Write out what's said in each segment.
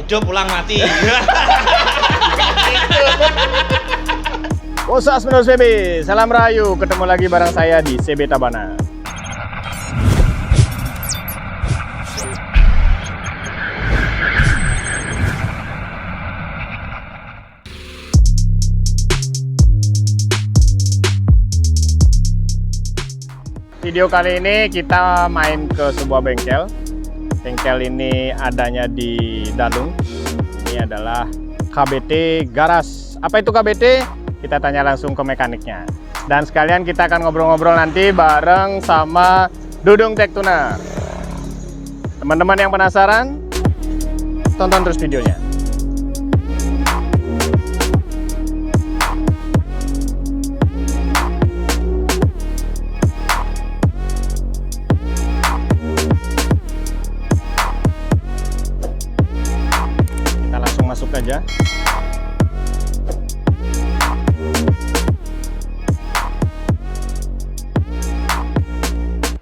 hidup pulang mati. Bosas menurut CB, salam rayu, ketemu lagi bareng saya di CB Tabana. Video kali ini kita main ke sebuah bengkel. Bengkel ini adanya di Dalung. Ini adalah KBT Garas. Apa itu KBT? Kita tanya langsung ke mekaniknya. Dan sekalian kita akan ngobrol-ngobrol nanti bareng sama Dudung Tech Tuner. Teman-teman yang penasaran, tonton terus videonya. Kita langsung masuk aja.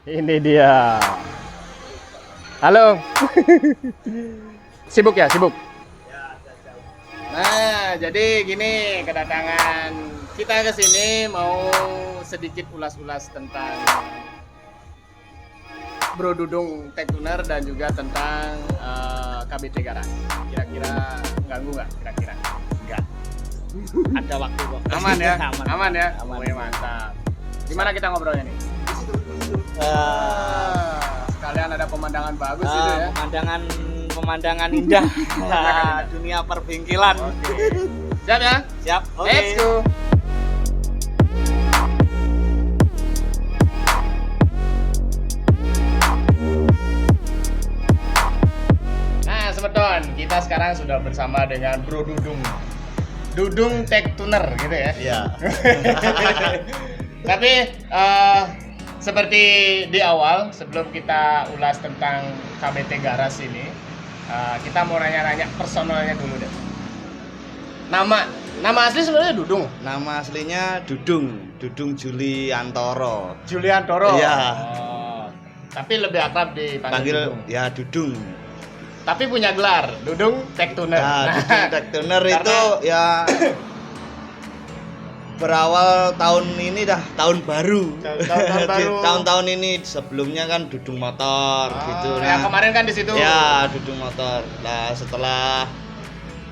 Ini dia. Halo. Sibuk ya, sibuk. Nah, jadi gini kedatangan kita ke sini mau sedikit ulas-ulas tentang Bro Dudung Tech Tuner dan juga tentang KBT Garas. Kira-kira ganggu nggak? Kira-kira? Enggak. Ada waktu kok. Aman ya? Aman. Aman ya? Aman. Oke, mantap. Gimana kita ngobrolnya nih? Sekalian ada pemandangan bagus itu ya. Pemandangan indah. Dunia perbengkelan. Oke. Siap ya? Siap. Oke. Let's go. Nah, Semeton, kita sekarang sudah bersama dengan Bro Dudung. Dudung Tech Tuner gitu ya. Iya. Tapi seperti di awal, sebelum kita ulas tentang KBT Garas ini, kita mau nanya-nanya personalnya dulu deh. Nama asli sebenarnya Dudung. Nama aslinya Dudung Juliantoro. Juliantoro. Iya. Oh, tapi lebih akrab dipanggil Panggil Dudung. ya Dudung. Tapi punya gelar Dudung Tech Tuner. Nah, Dudung Tech Tuner itu Karena- ya berawal tahun ini dah, tahun baru. Tahun baru. Tahun-tahun ini sebelumnya kan Dudung motor gitu. Yang kemarin kan di situ. Ya, Dudung motor. Nah, setelah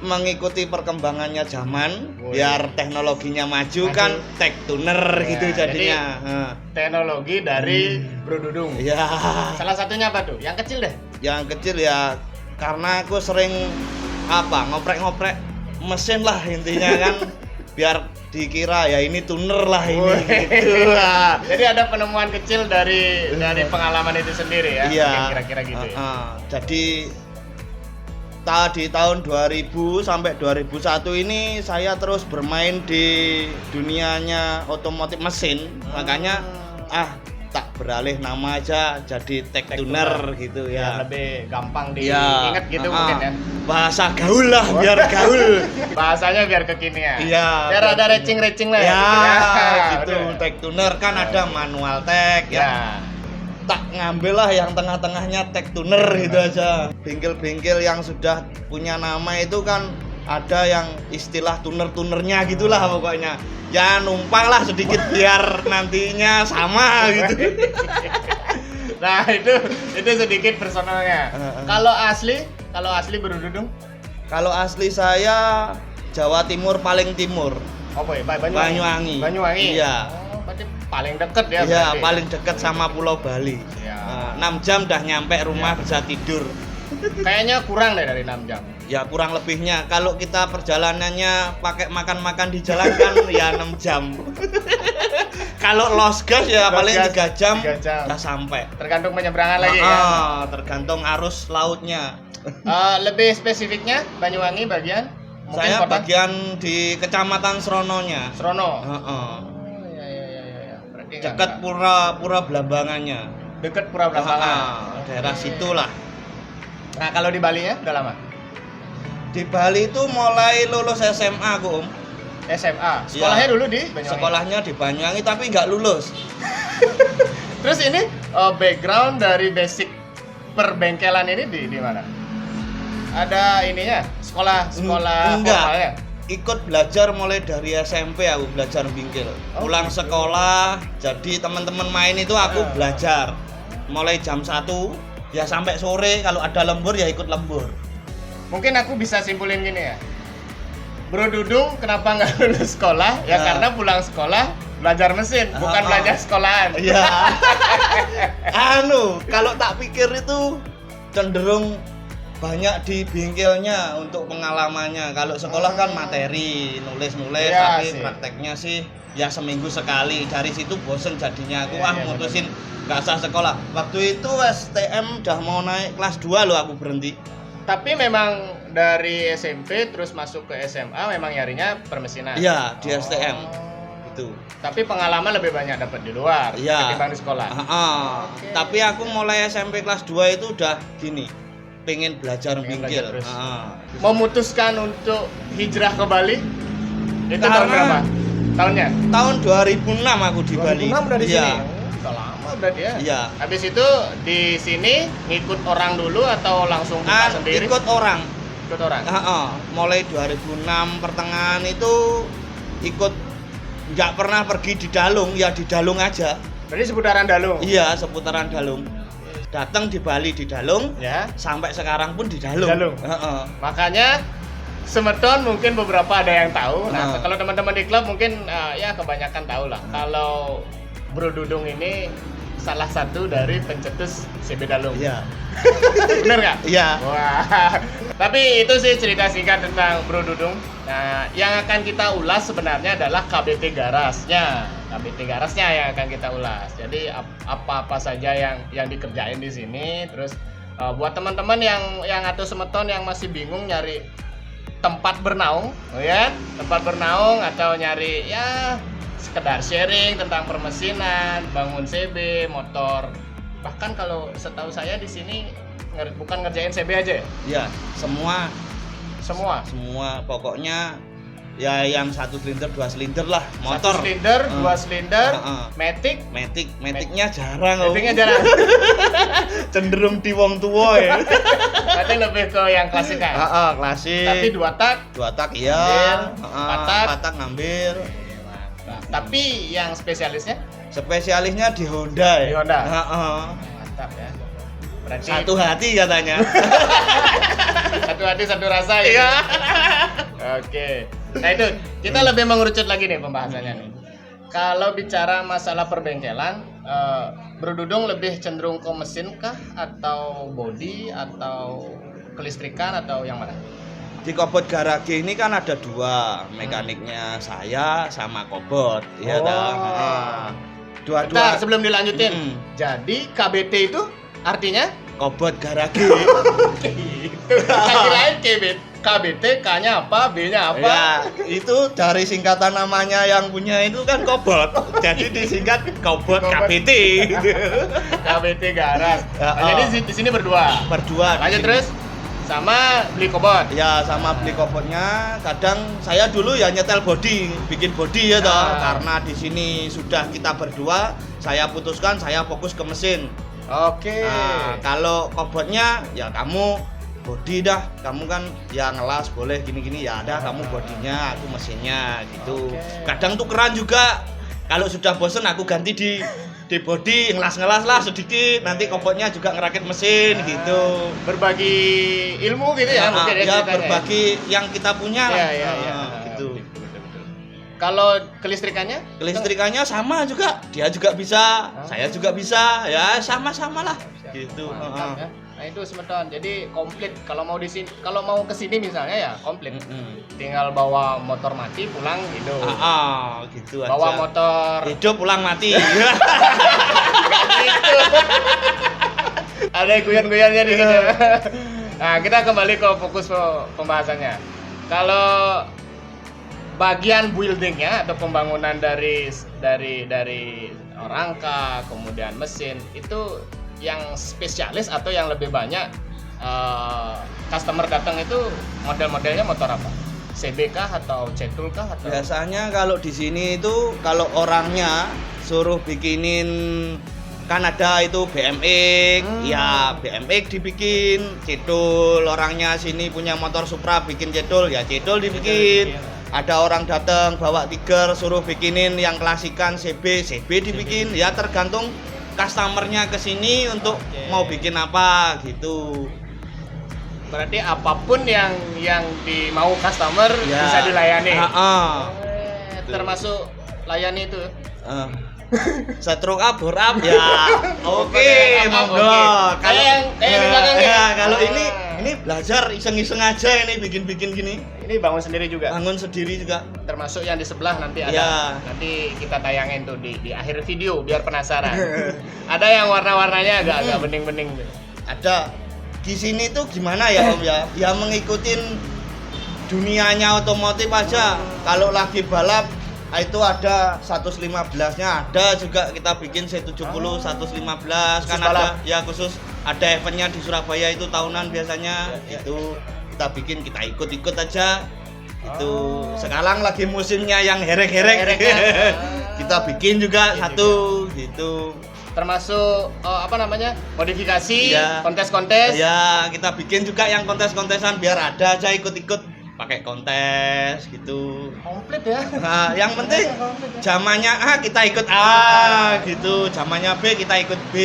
mengikuti perkembangannya zaman, biar teknologinya maju kan Tech Tuner Ya, gitu jadinya. Teknologi dari Bro Dudung. Ya, Salah satunya apa tuh? Yang kecil deh. yang kecil ya karena aku sering ngoprek-ngoprek mesin lah intinya kan biar dikira ya ini tuner lah ini Wih. gitu lah. Jadi ada penemuan kecil dari pengalaman itu sendiri ya. Iya. Mungkin kira-kira gitu ya. Jadi di tahun 2000 sampai 2001 ini saya terus bermain di dunianya otomotif mesin. Makanya tak beralih nama aja jadi Tech Tuner gitu Ya, ya. lebih gampang Iya. diingat gitu mungkin ya. Bahasa gaul lah biar gaul. Bahasanya biar kekinian. Iya. Biar ada recing-recing lah Ya, udah. gitu. Tech Tuner kan ada manual tech ya. Ya. Tak ngambil lah yang tengah-tengahnya Tech Tuner gitu aja. Bengkel-bengkel yang sudah punya nama itu kan ada yang istilah tuner-tunernya gitulah pokoknya. Ya numpang lah sedikit biar nantinya sama gitu. Nah, itu sedikit personalnya. Kalau asli Bro Dudung? Kalau asli saya Jawa Timur paling timur. Apa ya? Banyuwangi. Banyuwangi. Iya. Oh, berarti paling deket ya. Iya, berarti. paling dekat sama Pulau Bali. Iya. 6 jam dah nyampe rumah bisa tidur. Kayaknya kurang deh dari 6 jam. Ya kurang lebihnya. Kalau kita perjalanannya pakai makan-makan di jalan kan ya 6 jam. Kalau lost gas ya Lost paling gas 3 jam, 3 jam. udah sampai. Tergantung penyeberangan lagi ya. Tergantung arus lautnya. Lebih spesifiknya Banyuwangi bagian mungkin Saya kota bagian di Kecamatan Srononya. Srono. Heeh. Oh, iya. Berarti Dekat Pura Blambangannya. dekat Pura Blambangan. Daerah situlah. Nah, kalau di Bali nya udah lama? Di Bali itu mulai lulus SMA aku, Om. SMA. Sekolahnya dulu di Banyuwangi. Sekolahnya di Banyuwangi tapi nggak lulus. Terus ini background dari basic perbengkelan ini di mana? ada ininya, sekolah Enggak. formalnya. Ikut belajar mulai dari SMP aku belajar bingkil. Oh, Pulang gitu. sekolah, jadi teman-teman main itu aku belajar. Mulai jam 1 ya sampai sore, kalau ada lembur ya ikut lembur. Mungkin aku bisa simpulin gini ya. Bro Dudung kenapa nggak lulus sekolah? Ya Nah. karena pulang sekolah belajar mesin, bukan belajar sekolahan. Iya. Kalau tak pikir itu cenderung banyak di bingkilnya untuk pengalamannya. Kalau sekolah kan materi, nulis-nulis, Iya tapi sih. prakteknya sih ya seminggu sekali. Dari situ bosen jadinya aku Iya, mutusin nggak usah sekolah. Waktu itu STM udah mau naik kelas 2 loh aku berhenti. Tapi memang dari SMP terus masuk ke SMA memang nyarinya permesinan. Iya, di STM. Itu. Tapi pengalaman lebih banyak dapat di luar Iya. ketimbang di sekolah. Oke. Tapi aku mulai SMP kelas 2 itu udah gini, pengen belajar Pengen bingkil. belajar terus. Ah. Memutuskan untuk hijrah ke Bali itu tahun Karena- berapa? Tahunnya? Tahun 2006 aku di Bali. 2006 udah di Iya. sini. Udah lama berarti ya. Iya. Habis itu di sini ngikut orang dulu atau langsung buka sendiri? Ikut orang. Ikut orang. Mulai 2006 pertengahan itu ikut, nggak pernah pergi di Dalung, ya di Dalung aja. Berarti seputaran Dalung. Iya, seputaran Dalung. Datang di Bali di Dalung, Ya. sampai sekarang pun di Dalung. Dalung. Makanya Semeton mungkin beberapa ada yang tahu. Nah, kalau teman-teman di klub mungkin ya kebanyakan tahu lah. Kalau Bro Dudung ini salah satu dari pencetus CB Dalung. Iya. Bener nggak? Iya. Wah. Tapi itu sih cerita singkat tentang Bro Dudung. Nah, yang akan kita ulas sebenarnya adalah KBT Garasnya. KBT Garasnya yang akan kita ulas. Jadi apa-apa saja yang dikerjain di sini. Terus buat teman-teman yang atau Semeton yang masih bingung nyari tempat bernaung, ya, tempat bernaung atau nyari ya sekedar sharing tentang permesinan, bangun CB, motor. Bahkan kalau setahu saya di sini bukan ngerjain CB aja ya? Iya, Semua. pokoknya ya yang 1 silinder 2 silinder lah, motor. 1 silinder, 2 silinder, Matic. Maticnya jarang. Maticnya jarang. Cenderung di wong tua ya. Berarti lebih ke yang klasik kan? Klasik. Tapi 2 tak. 2 tak iya. Ngambil, 4 tak ngambil. Tapi yang spesialisnya Spesialisnya di Honda ya. Di Honda. Mantap ya. Berarti Satu hati katanya. satu hati satu rasa ya. Oke. Nah itu kita lebih mengerucut lagi nih pembahasannya nih. Kalau bicara masalah perbengkelan, Bro Dudung lebih cenderung ke mesin kah atau body atau kelistrikan atau yang mana? Di Kobot Garage ini kan ada 2, mekaniknya saya sama Kobot. Iya dah. Dua-dua. Bentar, sebelum dilanjutin. Jadi KBT itu artinya Kobot Garage. gitu. Saya kirain KBT, K-nya apa, B-nya apa? Ya, itu dari singkatan namanya yang punya itu kan Kobot. Jadi disingkat Kobot KBT. KBT Garas. Nah, jadi di sini berdua. Berdua. Lanjut terus sama beli kobot. Ya, sama beli kobotnya. Kadang saya dulu ya nyetel body, bikin body ya toh. Karena di sini sudah kita berdua, saya putuskan saya fokus ke mesin. Oke. Nah, kalau kobotnya ya kamu body dah, kamu kan ya ngelas boleh gini-gini ya ada kamu bodinya, aku mesinnya gitu. Kadang tukeran juga. Kalau sudah bosen aku ganti di body, ngelas-ngelas lah sedikit, nanti kobotnya juga ngerakit mesin gitu. Berbagi ilmu gitu ya mungkin ya ceritanya. berbagi yang kita punya lah. Iya. Gitu. Betul. Kalau kelistrikannya? Kelistrikannya sama juga, dia juga bisa, saya juga bisa, ya sama-sama lah gitu. Mantap, ya. Nah itu Semeton, jadi komplit. Kalau mau ke sini misalnya ya komplit. Tinggal bawa motor mati pulang hidup. Gitu aja. Bawa motor hidup pulang mati. gitu. Ada guyon-guyonnya di sini. Nah kita kembali ke fokus pembahasannya. Kalau bagian buildingnya atau pembangunan dari rangka kemudian mesin itu yang spesialis atau yang lebih banyak customer datang itu model-modelnya motor apa? CB kah atau cetul kah atau? Biasanya kalau di sini itu kalau orangnya suruh bikinin kan ada itu BMX, ya BMX dibikin, cedul, orangnya sini punya motor Supra bikin cedul, ya cedul dibikin. Ada orang datang bawa tiger suruh bikinin yang klasikan CB dibikin, ya tergantung customernya ke sini untuk mau bikin apa gitu. Berarti apapun yang dimau customer Ya. bisa dilayani. Gitu. Termasuk layani itu. Stroke up, bore up ya. Oke, monggo. Kayak yang di belakang ini. Kalau ini belajar iseng-iseng aja ini bikin-bikin gini. Ini bangun sendiri juga. Bangun sendiri juga. Termasuk yang di sebelah nanti ada. Ya. Nanti kita tayangin tuh di akhir video biar penasaran. Ada yang warna-warnanya agak bening-bening. Ada. Di sini tuh gimana ya Om ya? Ya ngikutin dunianya otomotif aja. Kalau lagi balap itu ada 115-nya, ada juga kita bikin C70 115 kan ada ya khusus ada eventnya di Surabaya itu tahunan biasanya itu kita bikin, kita ikut aja itu. Sekarang lagi musimnya yang herek-herek kita bikin juga satu gitu. Termasuk modifikasi, Ya. kontes-kontes. Ya kita bikin juga yang kontes-kontesan biar ada aja ikut-ikut pakai kontes gitu. Komplit ya. Nah, yang penting zamannya A kita ikut A gitu, zamannya B kita ikut B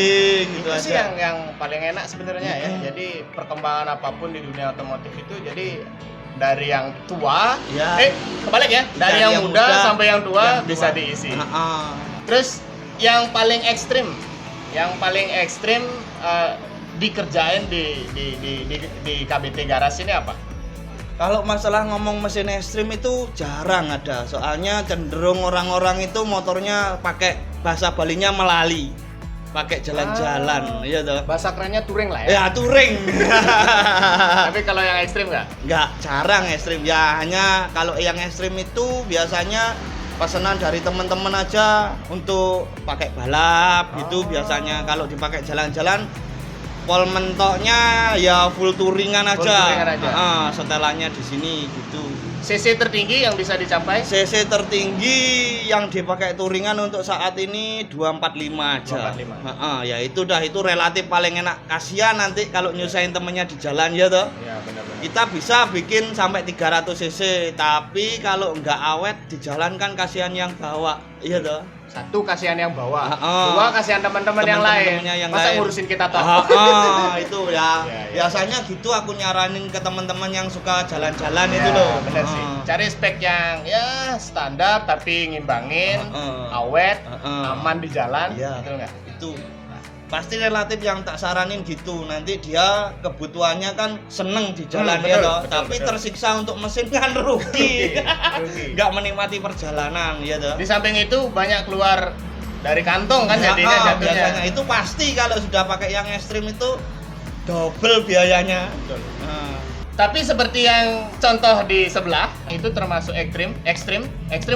gitu Itu sih aja. yang paling enak sebenarnya ya. Jadi perkembangan apapun di dunia otomotif itu jadi dari yang tua, Ya. kebalik ya, dari yang muda sampai yang tua bisa diisi. Terus yang paling ekstrim dikerjain di KBT Garas ini apa? Kalau masalah ngomong mesin ekstrim itu jarang ada, soalnya cenderung orang-orang itu motornya pakai bahasa Balinya melali, pakai jalan-jalan, iya toh. Bahasa kerennya touring lah ya. Ya touring. Tapi kalau yang ekstrim nggak? Nggak, jarang ekstrim. Ya hanya kalau yang ekstrim itu biasanya pesanan dari teman-teman aja untuk pakai balap gitu biasanya. Kalau dipakai jalan-jalan pol mentoknya ya full touringan aja. Setelannya di sini gitu. CC tertinggi yang bisa dicapai? CC tertinggi yang dipakai touringan untuk saat ini 245 aja. 245. Ya itu relatif paling enak. Kasihan nanti kalau nyusahin temennya di jalan ya toh. Iya, benar-benar. Kita bisa bikin sampai 300 cc, tapi kalau nggak awet di jalan kan kasihan yang bawa. Iya toh. Satu kasihan yang bawa, dua kasihan teman-teman yang lain. Masa ngurusin kita toh? Itu ya. Ya. Biasanya gitu aku nyaranin ke teman-teman yang suka jalan-jalan itu loh. Bener sih. Cari spek yang ya standar tapi ngimbangin, awet, aman di jalan, Ya. betul nggak? Itu pasti relatif yang tak saranin gitu. Nanti dia kebutuhannya kan seneng di jalan ya toh, tapi tersiksa untuk mesin kan rugi. Nggak menikmati perjalanan ya toh. Di samping itu banyak keluar dari kantong kan jadinya. Biasanya itu pasti kalau sudah pakai yang ekstrim itu double biayanya. Tapi seperti yang contoh di sebelah itu termasuk ekstrim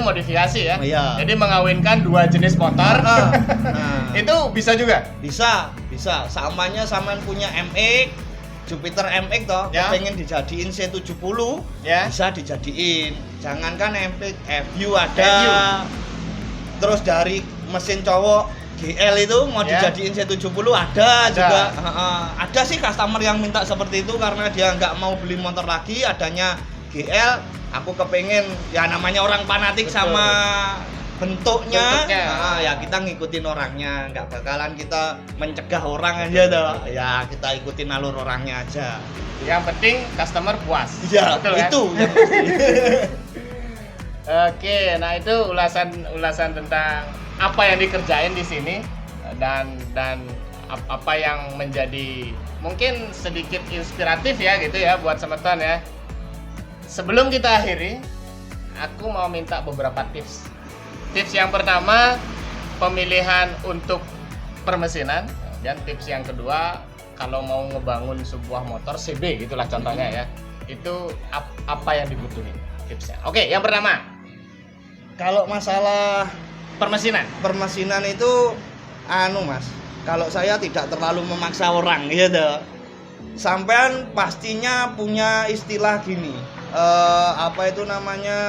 modifikasi ya. Iya. Jadi mengawinkan dua jenis motor. Itu bisa juga. Bisa. Samanya samaan punya MX, Jupiter MX toh, Ya. pengen dijadiin C70, Ya. bisa dijadiin. Jangankan MX, FU ada. FU. Terus dari mesin cowok GL itu mau Ya. dijadiin C70 ada juga. Ada sih customer yang minta seperti itu karena dia nggak mau beli motor lagi, adanya GL. Aku kepengen, ya namanya orang fanatik sama bentuknya. Ya kita ngikutin orangnya, nggak bakalan kita mencegah orang aja toh. Ya kita ikutin alur orangnya aja. Yang penting customer puas. Ya Betul, kan? itu. Oke, nah itu ulasan tentang apa yang dikerjain di sini dan apa yang menjadi mungkin sedikit inspiratif ya gitu ya buat semeton ya. Sebelum kita akhiri, aku mau minta beberapa tips. Tips yang pertama, pemilihan untuk permesinan, dan tips yang kedua, kalau mau ngebangun sebuah motor CB gitulah contohnya ya. Itu apa yang dibutuhin tipsnya. Oke, yang pertama, Kalau masalah permesinan itu Mas, kalau saya tidak terlalu memaksa orang gitu. Sampean pastinya punya istilah gini, apa itu namanya,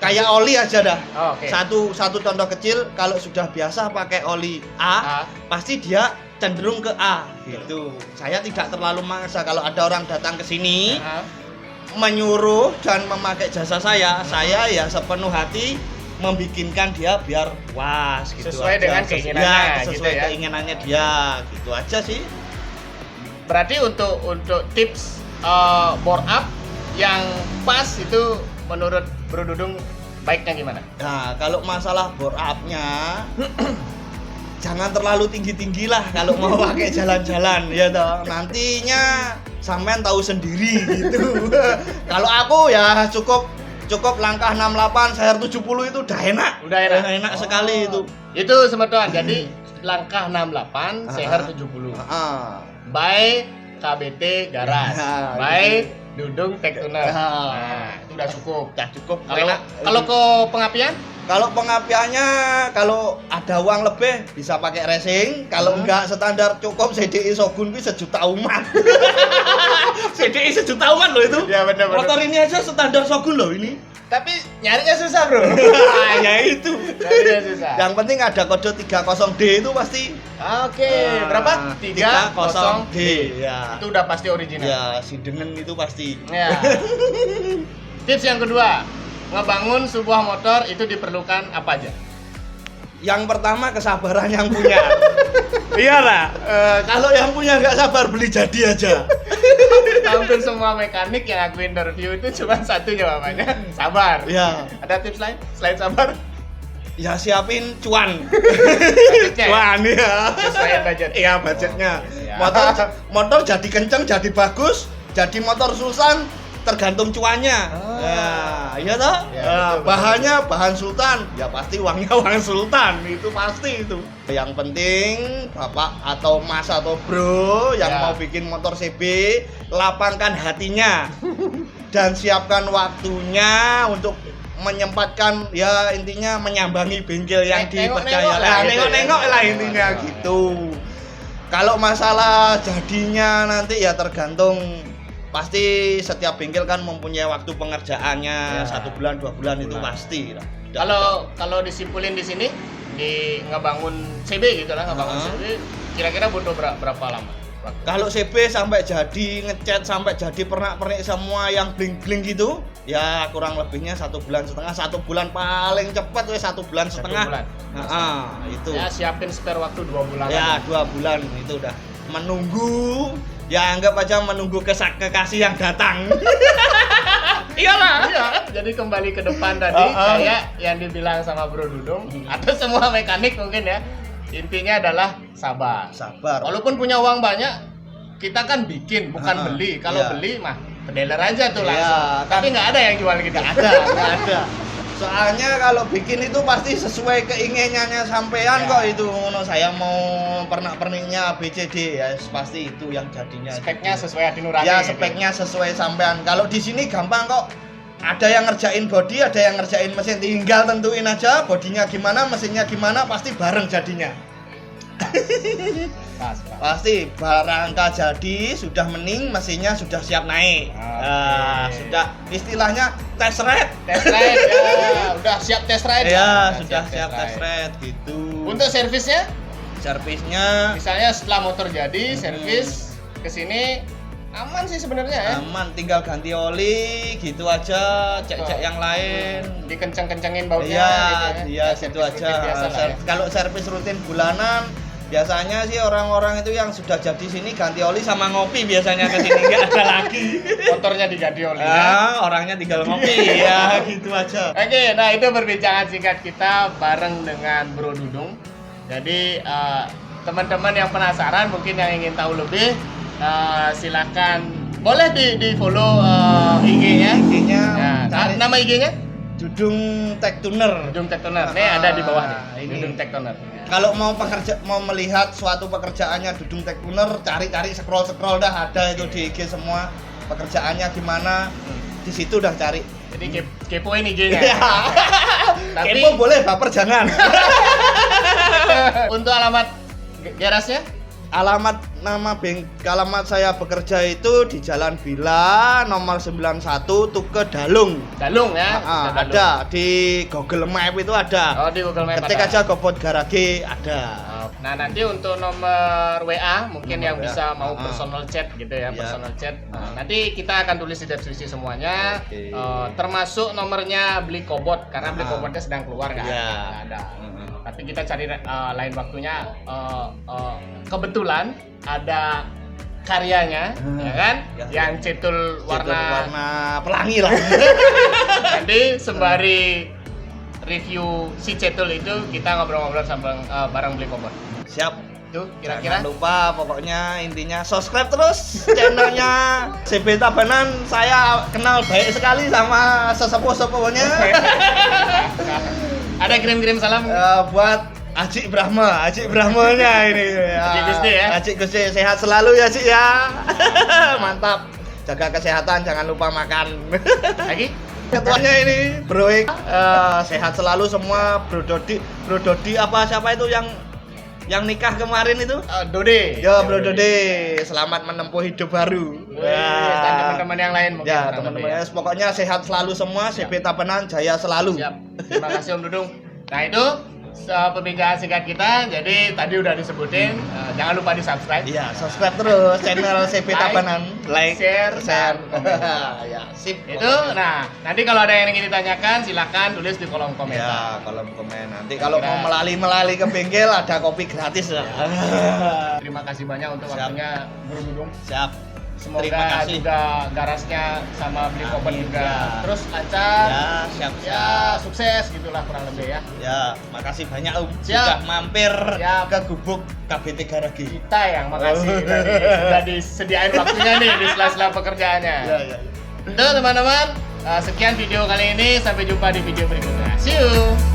Kayak oli aja dah. Oh, oke. Satu contoh kecil, kalau sudah biasa pakai oli A, A. pasti dia cenderung ke A gitu. Saya tidak terlalu maksa kalau ada orang datang ke sini menyuruh dan memakai jasa saya ya sepenuh hati membikinkan dia biar puas gitu. Sesuai aja. dengan keinginannya, Ya, sesuai gitu ya. keinginannya dia, gitu aja sih. Berarti untuk tips bore up yang pas itu menurut Bro Dudung baiknya gimana? Nah, kalau masalah bore up-nya jangan terlalu tinggi-tinggi lah kalau mau pakai jalan-jalan ya toh. Nantinya sampean tahu sendiri gitu. Kalau aku ya cukup langkah 68 sayar 70 itu udah enak. Udah enak. Sekali itu. Itu semetoan. Jadi langkah 68 seher 70. By KBT Garas. Nah, by Dudung Tech Tuner. Nah. Nah, itu udah cukup. Udah cukup. Kalau ke pengapian? Kalau pengapiannya kalau ada uang lebih bisa pakai racing, kalau enggak standar cukup CDI Shogun itu sejuta umat. CDI sejuta umat loh itu. Ya benar. Motor ini aja standar Shogun loh ini. Tapi nyarinya susah, Bro. Ya itu. Nyarinya susah. Yang penting ada kode 30D itu pasti. Oke, berapa? 30D. Ya. Itu udah pasti original. Ya, si Denen itu pasti. Ya. Tips yang kedua, ngebangun sebuah motor itu diperlukan apa aja? Yang pertama kesabaran yang punya. Iyalah, kalau yang punya nggak sabar beli jadi aja. Hampir semua mekanik yang aku interview itu cuma satu jawabannya, sabar. Ya, Ada tips lain selain sabar? ya siapin cuan. Budgetnya ya? Cuan ya. Sesuai budget. Iya, budgetnya. Ya. Motor jadi kenceng, jadi bagus, jadi motor Sultan tergantung cuannya. Ya, iya toh? Ya, betul, bahannya bahan Sultan, ya pasti uangnya uang Sultan, itu pasti itu. Yang penting Bapak atau Mas atau Bro yang Ya. mau bikin motor CB, lapangkan hatinya dan siapkan waktunya untuk menyempatkan ya intinya menyambangi bengkel yang dipercaya. Nengok-nengok lah intinya gitu. Kalau masalah jadinya nanti ya tergantung, pasti setiap bengkel kan mempunyai waktu pengerjaannya, 1 bulan 2 bulan itu pasti. Kalau disimpulin di sini di ngebangun CB gitu lah, ngebangun CB kira-kira butuh berapa lama? Kalau CB sampai jadi ngecat sampai jadi pernak-pernik semua yang bling-bling gitu, ya kurang lebihnya 1,5 bulan. 1 bulan paling cepat wes 1,5 bulan. Itu. Ya siapin spare waktu 2 bulan. Ya 2 bulan itu udah menunggu. Ya anggap aja menunggu kekasih yang datang. Iyalah. Iya, jadi kembali ke depan tadi kayak yang dibilang sama Bro Dudung atau semua mekanik mungkin ya. Intinya adalah sabar. Sabar. Walaupun punya uang banyak, kita kan bikin bukan beli. Kalau iya. beli mah ke dealer aja tuh Iya, langsung. Tapi nggak ada yang jual gitu. Nggak ada. Soalnya kalau bikin itu pasti sesuai keinginannya sampean Ya. kok itu. Saya mau pernak-perniknya ABCD ya pasti itu yang jadinya. Speknya sesuai hati nurani. Ya gitu. speknya sesuai sampean. Kalau di sini gampang kok. Ada yang ngerjain bodi, ada yang ngerjain mesin. Tinggal tentuin aja bodinya gimana, mesinnya gimana, pasti bareng jadinya. Pas. Pasti barangka jadi sudah mening, mesinnya sudah siap naik. Nah, sudah istilahnya test ride. Test ride ya, udah siap test ride. Ya, sudah siap test ride gitu. Untuk servisnya, servisnya misalnya setelah motor jadi, servis ke sini aman sih sebenarnya ya. aman, tinggal ganti oli gitu aja, cek-cek yang lain. Dikenceng-kencengin baunya Iya, gitu ya. iya gitu Servis rutin aja. biasa lah ya. Kalau servis rutin bulanan biasanya sih orang-orang itu yang sudah jadi sini ganti oli sama ngopi biasanya ke sini nggak ada lagi. Motornya diganti oli. Orangnya tinggal ngopi ya gitu aja. Oke, nah itu perbincangan singkat kita bareng dengan Bro Dudung. Jadi teman-teman yang penasaran mungkin yang ingin tahu lebih, silakan boleh di follow IG-nya. IG-nya Nah, nama IG-nya? Dudung Tech Tuner. Dudung Tech Tuner. Nih ada di bawah nih. Ini. Dudung Tech Tuner. Kalau mau melihat suatu pekerjaannya Dudung Tech Tuner, cari scroll dah ada itu di IG semua pekerjaannya gimana. Di situ udah cari. Jadi kepoin IG-nya. Iya. Tapi Kepo boleh, baper jangan. untuk alamat garasnya? alamat alamat saya bekerja itu di Jalan Bila nomor 91 Tuke Dalung. Dalung ya. Dalung. Ada di Google Map itu ada. Oh, di Google Map. Ketik ada. aja Gopot Garage ada. Nah, nanti untuk nomor WA mungkin Nomor yang WA. bisa mau personal chat gitu ya, Iya. personal chat. Nah, nanti kita akan tulis di deskripsi semuanya, Oke. termasuk nomornya Beli Kobot karena Beli Kobotnya sedang keluar nggak Iya. ada. Tapi kita cari lain waktunya. Kebetulan ada karyanya, ya kan? Ya, yang cetul warna. warna pelangi lah. Nanti sembari review si cetul itu kita ngobrol-ngobrol sama bareng Beli Kobot. Siap. Itu kira-kira. Jangan lupa pokoknya intinya subscribe terus channelnya CB Tabanan. Saya kenal baik sekali sama sesepuh-sepuhnya. Ada kirim-kirim salam. Buat Aji Brahmanya ini ya. Aji Gusti ya. Aji Gusti sehat selalu ya Cik ya. Mantap. Jaga kesehatan, jangan lupa makan. Lagi? Ketuanya ini Bro sehat selalu semua Bro Dodi apa siapa itu yang nikah kemarin itu? Dode. Ya Bro Dode, selamat menempuh hidup baru. Dan teman-teman yang lain mungkin. Ya teman-teman, pokoknya sehat selalu semua. CB Tabanan jaya selalu. Siap. Terima kasih Om Dudung. Nah itu pembicaraan singkat kita. Jadi tadi udah disebutin, jangan lupa di subscribe. Iya, subscribe terus channel CB Tabanan, like, share, share. dan komen. Ya, sip. Itu, nah nanti kalau ada yang ingin ditanyakan silahkan tulis di kolom komentar. Ya, kolom komen nanti kalau mau melali ke bengkel ada kopi gratis ya. Terima kasih banyak untuk Siap. waktunya Bro Dudung. Siap. Semoga Terima kasih. juga garasnya sama Beli Kobot Amin, juga ya. terus lancar. Ya, siap. Ya, sukses gitulah kurang lebih ya. Ya, makasih banyak Om Siap. sudah mampir Siap. ke Gubuk KBT Garage. Kita yang makasih tadi sudah disediain waktunya nih di sela-sela pekerjaannya. Ya, ya. Itu teman-teman, sekian video kali ini, sampai jumpa di video berikutnya. See you.